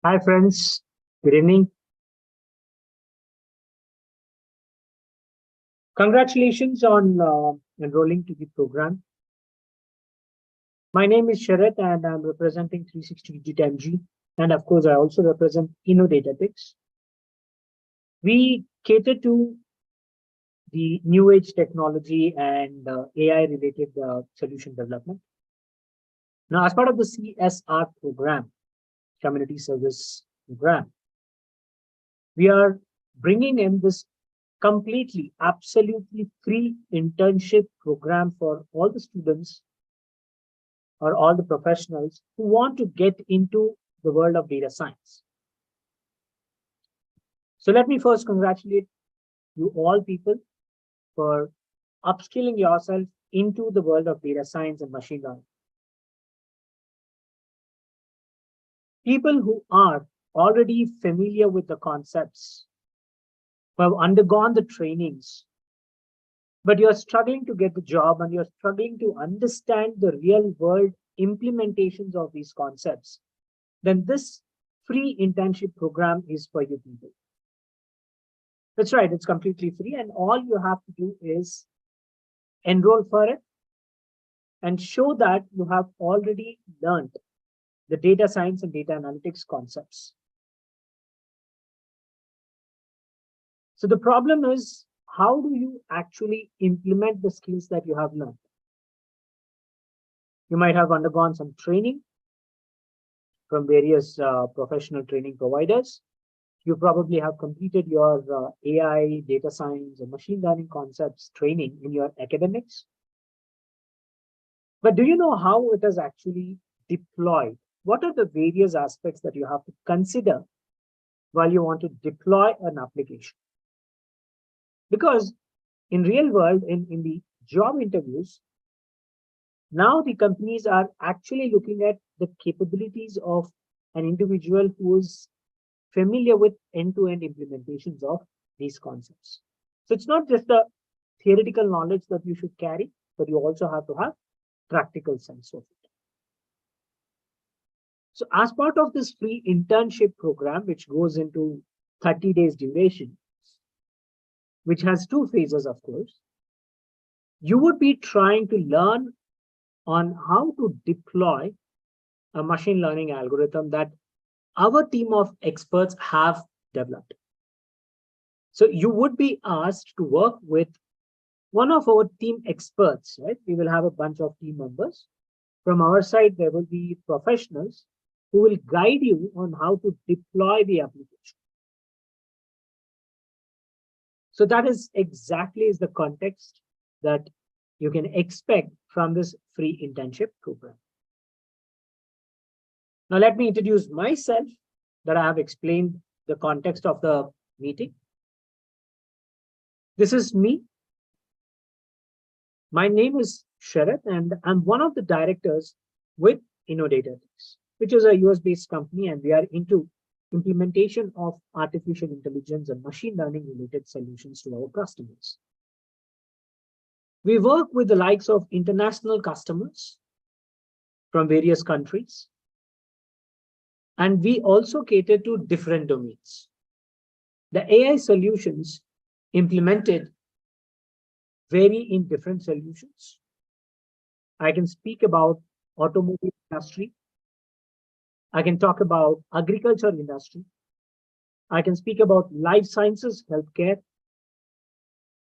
Hi friends, good evening. Congratulations on enrolling to the program. My name is Sharat and I'm representing 360DigiTMG. And of course, I also represent Innodatatics. We cater to the new age technology and AI related solution development. Now, as part of the CSR program, Community Service Program, we are bringing in this completely, absolutely free internship program for all the students or all the professionals who want to get into the world of data science. So let me first congratulate you all people for upskilling yourself into the world of data science and machine learning. People who are already familiar with the concepts, who have undergone the trainings, but you're struggling to get the job and you're struggling to understand the real world implementations of these concepts, then this free internship program is for you people. That's right, it's completely free, and all you have to do is enroll for it and show that you have already learned the data science and data analytics concepts. So the problem is, how do you actually implement the skills that you have learned? You might have undergone some training from various professional training providers. You probably have completed your AI, data science, and machine learning concepts training in your academics. But do you know how it is actually deployed? What are the various aspects that you have to consider while you want to deploy an application? Because in real world, in the job interviews, now the companies are actually looking at the capabilities of an individual who is familiar with end-to-end implementations of these concepts. So it's not just the theoretical knowledge that you should carry, but you also have to have practical sense of it. So as part of this free internship program, which goes into 30 days duration, which has two phases, of course, you would be trying to learn on how to deploy a machine learning algorithm that our team of experts have developed. So you would be asked to work with one of our team experts, right? We will have a bunch of team members. From our side, there will be professionals who will guide you on how to deploy the application. So that is exactly the context that you can expect from this free internship program. Now, let me introduce myself, that I have explained the context of the meeting. This is me. My name is Sharat, and I'm one of the directors with Innodatatics, which is a US-based company, and we are into implementation of artificial intelligence and machine learning related solutions to our customers. We work with the likes of international customers from various countries, and we also cater to different domains. The AI solutions implemented vary in different solutions. I can speak about automobile industry. I can talk about agriculture industry. I can speak about life sciences, healthcare.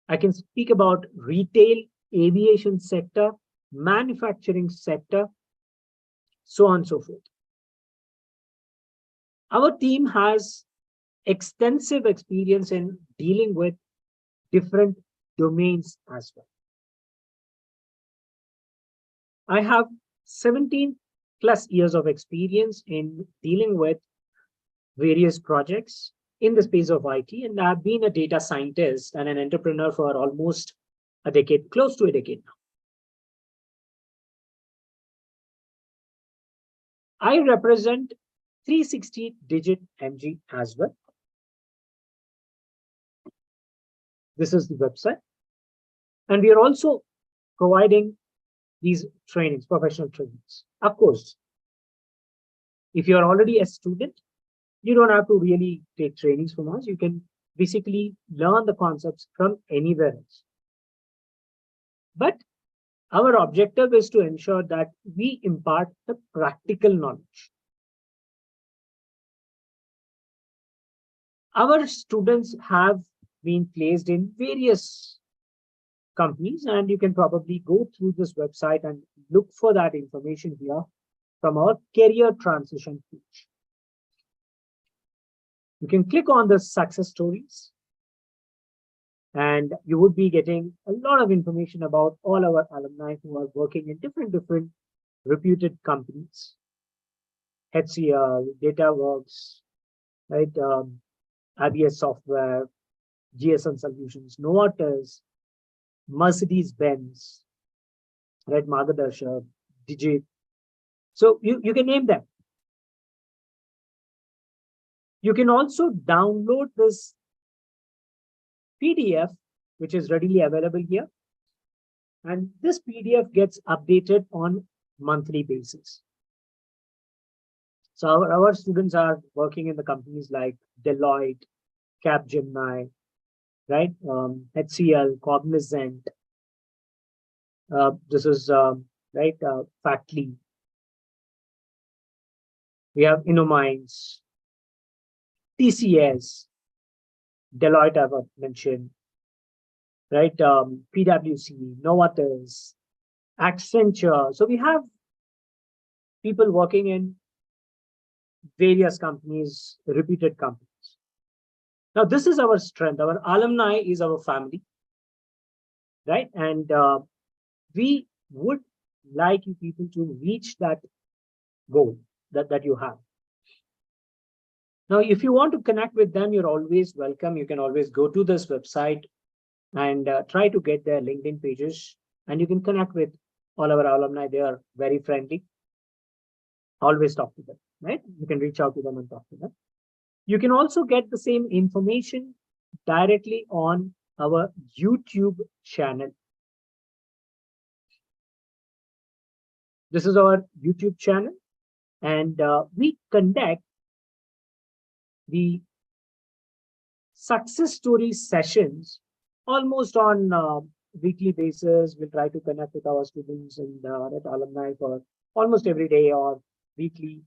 I can speak about retail, aviation sector, manufacturing sector, so on and so forth. Our team has extensive experience in dealing with different domains as well. I have 17 plus years of experience in dealing with various projects in the space of IT, and I've been a data scientist and an entrepreneur for almost a decade, close to a decade now. I represent 360DigiTMG as well. This is the website. And we are also providing these trainings, professional trainings. Of course, if you're already a student, You don't have to really take trainings from us. You can basically learn the concepts from anywhere else. But our objective is to ensure that we impart the practical knowledge. Our students have been placed in various companies, and you can probably go through this website and look for that information here from our career transition page. You can click on the success stories, and you would be getting a lot of information about all our alumni who are working in different reputed companies. HCL, DataWorks, right? IBS Software, GSN Solutions, Novartis, Mercedes-Benz, right? Margadarsha, Digit. So you can name them. You can also download this PDF, which is readily available here. And this PDF gets updated on monthly basis. So our students are working in the companies like Deloitte, Capgemini, right? HCL, Cognizant. This is right, Factly. We have Innominds, TCS, Deloitte I've mentioned, right? PwC, Novartis, Accenture. So we have people working in various companies, reputed companies. Now, this is our strength. Our alumni is our family, right? And we would like you people to reach that goal that you have. Now, if you want to connect with them, you're always welcome. You can always go to this website and try to get their LinkedIn pages, and you can connect with all our alumni. They are very friendly. Always talk to them, right? You can reach out to them and talk to them. You can also get the same information directly on our YouTube channel. This is our YouTube channel, and we conduct the success story sessions almost on weekly basis. We'll try to connect with our students and alumni for almost every day or weekly,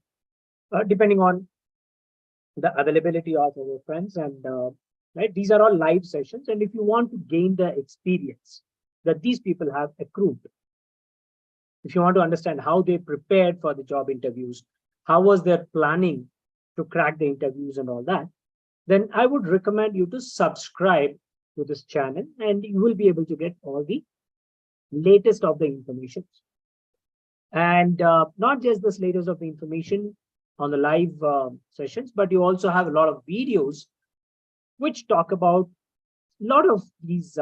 depending on the availability of our friends. And right, these are all live sessions. And if you want to gain the experience that these people have accrued, if you want to understand how they prepared for the job interviews, how was their planning to crack the interviews and all that, then I would recommend you to subscribe to this channel, and you will be able to get all the latest of the information. And not just this latest of the information on the live sessions, but you also have a lot of videos which talk about a lot of these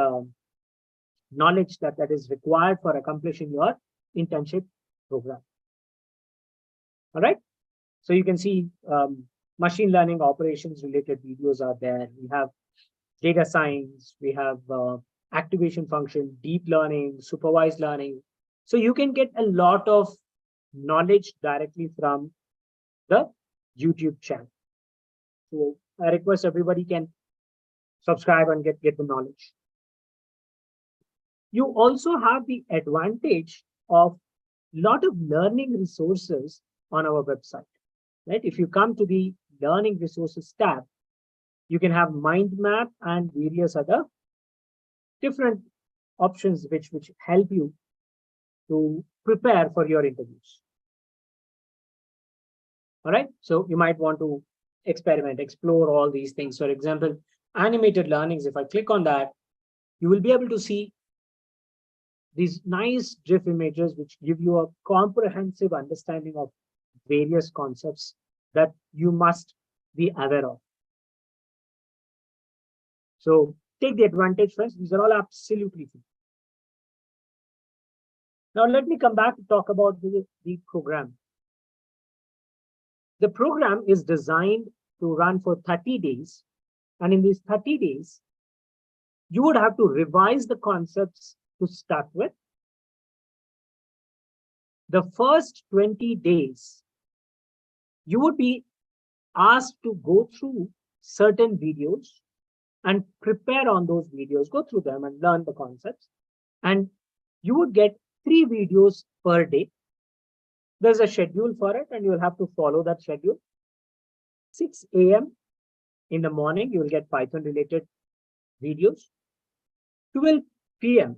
knowledge that is required for accomplishing your internship program. All right. So you can see machine learning operations related videos are there. We have data science, we have activation function, deep learning, supervised learning. So you can get a lot of knowledge directly from the YouTube channel. So I request everybody can subscribe and get the knowledge. You also have the advantage of a lot of learning resources on our website, right? If you come to the learning resources tab, you can have mind map and various other different options which help you to prepare for your interviews. All right, so you might want to experiment, explore all these things. For example, animated learnings, if I click on that, you will be able to see these nice GIF images which give you a comprehensive understanding of various concepts that you must be aware of. So take the advantage first. These are all absolutely free. Now let me come back to talk about the program. The program is designed to run for 30 days. And in these 30 days, you would have to revise the concepts to start with. The first 20 days, you would be asked to go through certain videos and prepare on those videos, go through them and learn the concepts. And you would get 3 videos per day. There's a schedule for it, and you'll have to follow that schedule. 6 a.m. in the morning, you will get Python related videos. 12 p.m.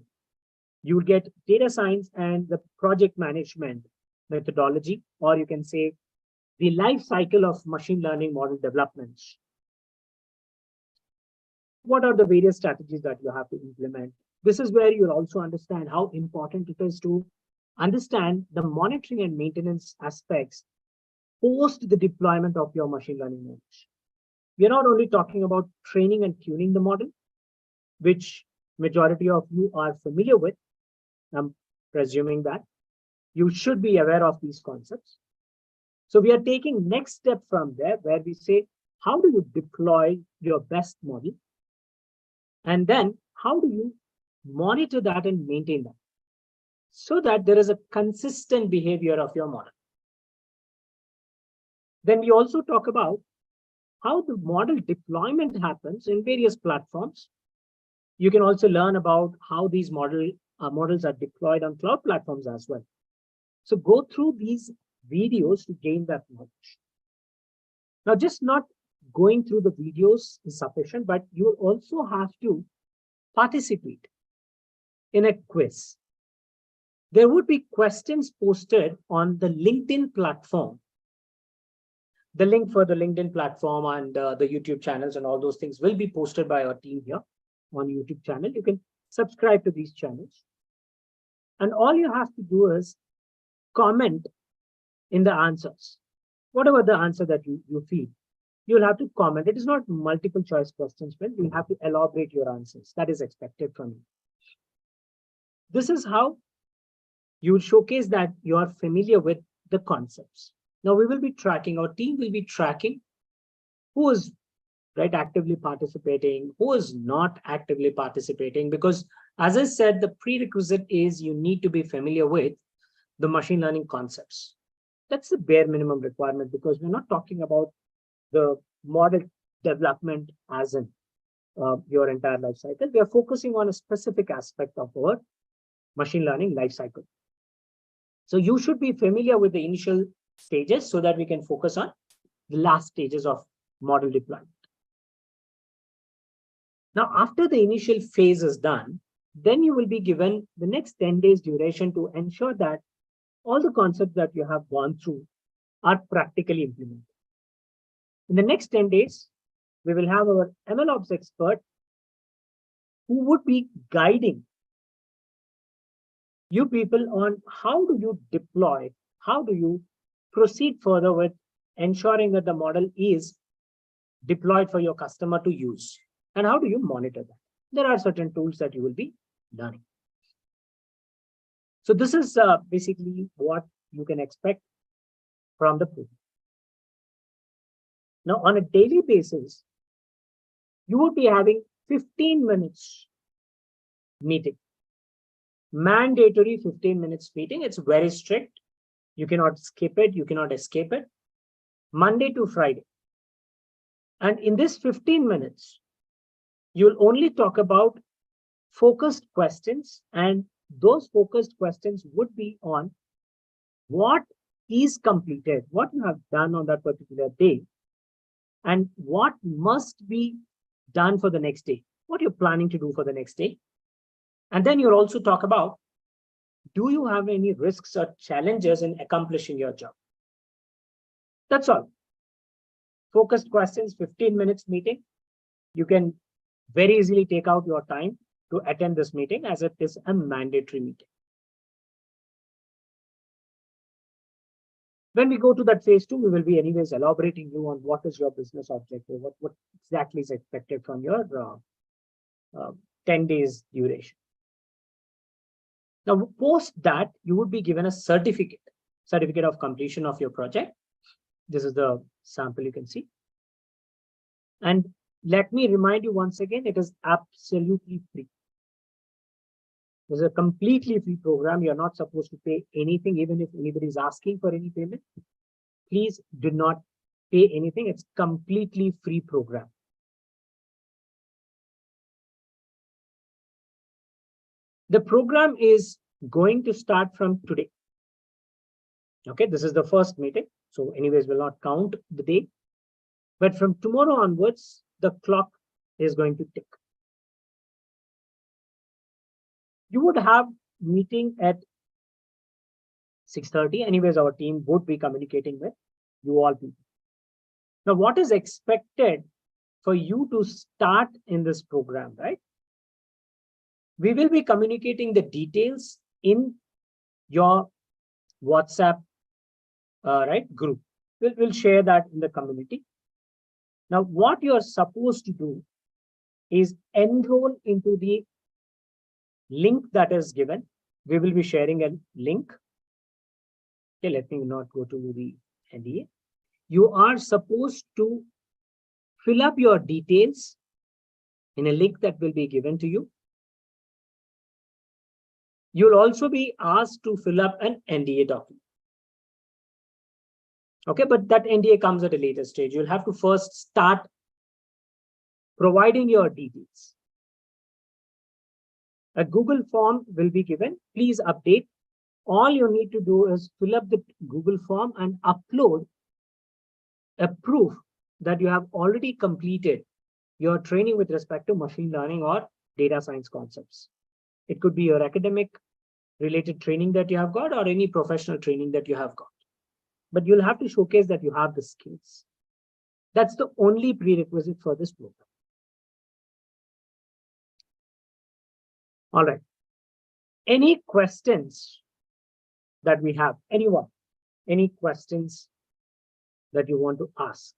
you will get data science and the project management methodology, or you can say the life cycle of machine learning model developments. What are the various strategies that you have to implement? This is where you'll also understand how important it is to understand the monitoring and maintenance aspects post the deployment of your machine learning models. We are not only talking about training and tuning the model, which majority of you are familiar with. I'm presuming that you should be aware of these concepts. So we are taking next step from there, where we say, how do you deploy your best model? And then how do you monitor that and maintain that, so that there is a consistent behavior of your model? Then we also talk about how the model deployment happens in various platforms. You can also learn about how these models are deployed on cloud platforms as well. So go through these videos to gain that knowledge. Now, just not going through the videos is sufficient, but you will also have to participate in a quiz. There would be questions posted on the LinkedIn platform. The link for the LinkedIn platform and the YouTube channels and all those things will be posted by our team here on YouTube channel. You can subscribe to these channels. And all you have to do is comment in the answers. Whatever the answer that you feel, you'll have to comment. It is not multiple choice questions, but you have to elaborate your answers. That is expected from you. This is how you will showcase that you are familiar with the concepts. Now we will be tracking, our team will be tracking who is actively participating, who is not actively participating, because as I said, the prerequisite is you need to be familiar with the machine learning concepts. That's the bare minimum requirement, because we're not talking about the model development as in your entire life cycle. We are focusing on a specific aspect of our machine learning life cycle. So you should be familiar with the initial stages so that we can focus on the last stages of model deployment. Now, after the initial phase is done, then you will be given the next 10 days duration to ensure that all the concepts that you have gone through are practically implemented. In the next 10 days, we will have our MLOps expert who would be guiding you people on how do you deploy, how do you proceed further with ensuring that the model is deployed for your customer to use, and how do you monitor that. There are certain tools that you will be learning. So this is basically what you can expect from the program. Now, on a daily basis, you would be having 15 minutes meeting. Mandatory 15 minutes meeting. It's very strict. You cannot skip it. You cannot escape it. Monday to Friday. And in this 15 minutes, you'll only talk about focused questions, and those focused questions would be on what is completed, what you have done on that particular day, and what must be done for the next day, what you're planning to do for the next day. And then you'll also talk about, do you have any risks or challenges in accomplishing your job? That's all. Focused questions, 15 minutes meeting. You can very easily take out your time to attend this meeting, as it is a mandatory meeting. When we go to that phase 2, we will be anyways elaborating you on what is your business objective, what exactly is expected from your 10 days duration. Now, post that, you would be given a certificate of completion of your project. This is the sample you can see. And let me remind you once again, it is absolutely free. This is a completely free program. You're not supposed to pay anything, even if anybody is asking for any payment. Please do not pay anything. It's completely free program. The program is going to start from today. Okay, this is the first meeting. So anyways, we'll not count the day. But from tomorrow onwards, the clock is going to tick. You would have meeting at 6:30. Anyways, our team would be communicating with you all people. Now, what is expected for you to start in this program, right? We will be communicating the details in your WhatsApp right, group. We'll share that in the community. Now, what you're supposed to do is enroll into the link that is given. We will be sharing a link. Okay, let me not go to the NDA. You are supposed to fill up your details in a link that will be given to you. You'll also be asked to fill up an NDA document. Okay, but that NDA comes at a later stage. You'll have to first start providing your details. A Google form will be given. Please update. All you need to do is fill up the Google form and upload a proof that you have already completed your training with respect to machine learning or data science concepts. It could be your academic related training that you have got or any professional training that you have got. But you'll have to showcase that you have the skills. That's the only prerequisite for this program. All right. Any questions that we have? Anyone? Any questions that you want to ask?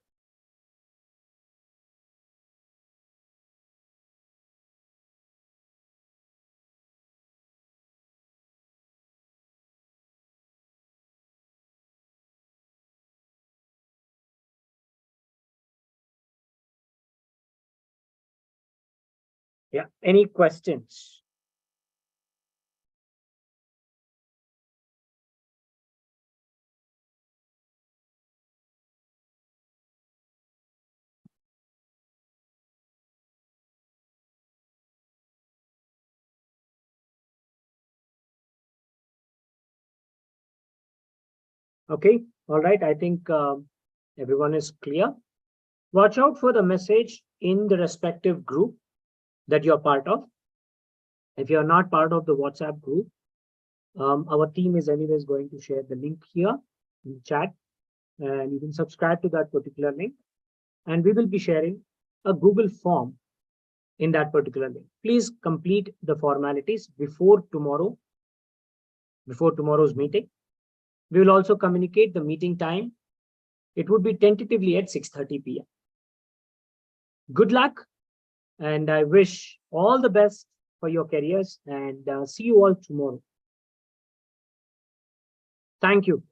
Yeah, any questions? Okay, all right. I think everyone is clear. Watch out for the message in the respective group that you're part of. If you're not part of the WhatsApp group, our team is anyways going to share the link here in the chat, and you can subscribe to that particular link. And we will be sharing a Google form in that particular link. Please complete the formalities before tomorrow's meeting. We will also communicate the meeting time. It would be tentatively at 6:30 p.m. Good luck, and I wish all the best for your careers, and see you all tomorrow. Thank you.